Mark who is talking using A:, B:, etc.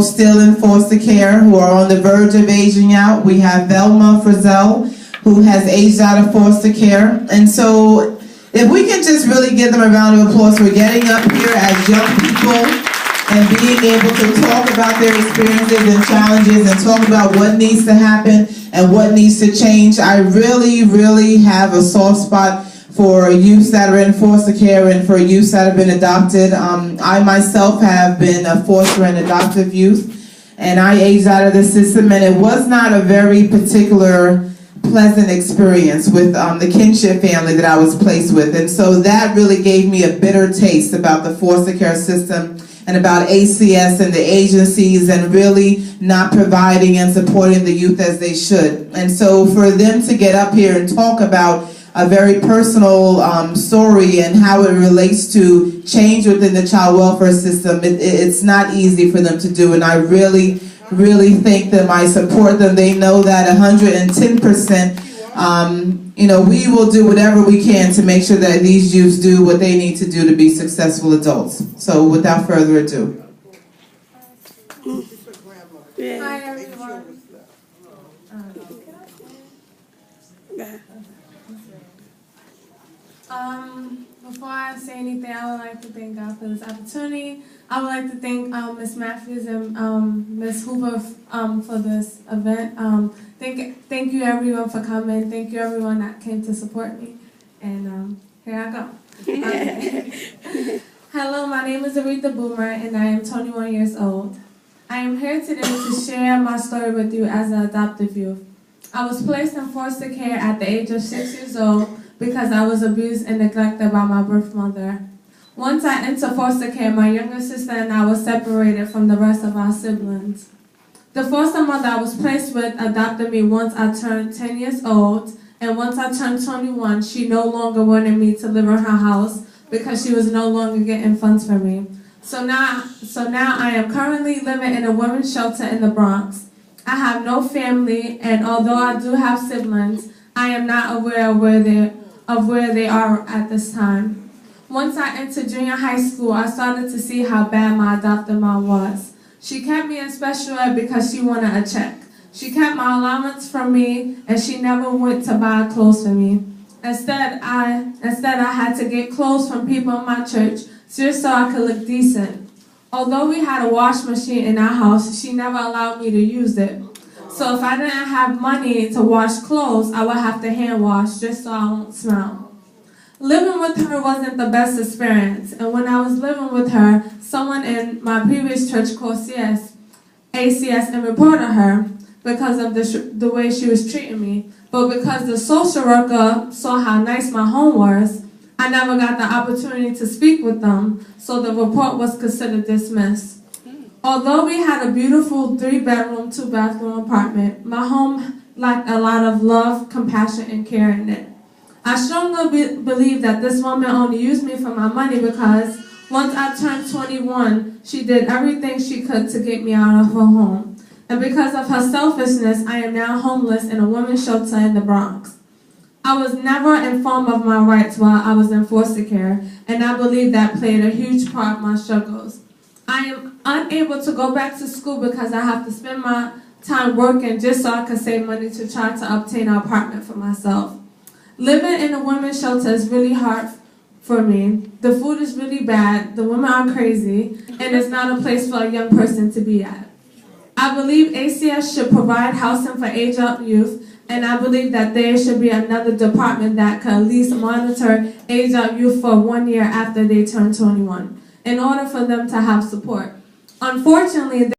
A: those still in foster care who are on the verge of aging out. We have Velma Frizzell, who has aged out of foster care. And so if we can just really give them a round of applause for getting up here as young people and being able to talk about their experiences and challenges and talk about what needs to happen and what needs to change. I really, really have a soft spot for youths that are in foster care and for youths that have been adopted. I myself have been a foster and adoptive youth, and I aged out of the system, and it was not a very particular pleasant experience with the kinship family that I was placed with. And so that really gave me a bitter taste about the foster care system and about ACS and the agencies and really not providing and supporting the youth as they should. And so for them to get up here and talk about a very personal story and how it relates to change within the child welfare system, it's not easy for them to do, and I really thank them. I support them. They know that 110%, we will do whatever we can to make sure that these youths do what they need to do to be successful adults. So without further ado.
B: Hi, everyone. Before I say anything, I would like to thank God for this opportunity. I would like to thank Ms. Matthews and Ms. Hoover for this event. Thank you everyone for coming. Thank you everyone that came to support me. And here I go. Okay. Hello, my name is Aretha Boomer and I am 21 years old. I am here today to share my story with you as an adoptive youth. I was placed in foster care at the age of 6 years old because I was abused and neglected by my birth mother. Once I entered foster care, my younger sister and I were separated from the rest of our siblings. The foster mother I was placed with adopted me once I turned 10 years old, and once I turned 21, she no longer wanted me to live in her house because she was no longer getting funds for me. So now I am currently living in a women's shelter in the Bronx. I have no family, and although I do have siblings, I am not aware of where they are at this time. Once I entered junior high school, I started to see how bad my adoptive mom was. She kept me in special ed because she wanted a check. She kept my allowance from me, and she never went to buy clothes for me. Instead, I had to get clothes from people in my church just so I could look decent. Although we had a wash machine in our house, she never allowed me to use it. So if I didn't have money to wash clothes, I would have to hand wash just so I won't smell. Living with her wasn't the best experience, and when I was living with her, someone in my previous church called ACS and reported her because of the way she was treating me. But because the social worker saw how nice my home was, I never got the opportunity to speak with them, so the report was considered dismissed. Although we had a beautiful 3-bedroom, 2-bathroom apartment, my home lacked a lot of love, compassion, and care in it. I strongly believe that this woman only used me for my money because once I turned 21, she did everything she could to get me out of her home. And because of her selfishness, I am now homeless in a women's shelter in the Bronx. I was never informed of my rights while I was in foster care, and I believe that played a huge part in my struggles. I am unable to go back to school because I have to spend my time working just so I can save money to try to obtain an apartment for myself. Living in a women's shelter is really hard for me. The food is really bad, the women are crazy, and it's not a place for a young person to be at. I believe ACS should provide housing for age-up youth, and I believe that there should be another department that could at least monitor age-up youth for 1 year after they turn 21, in order for them to have support. Unfortunately,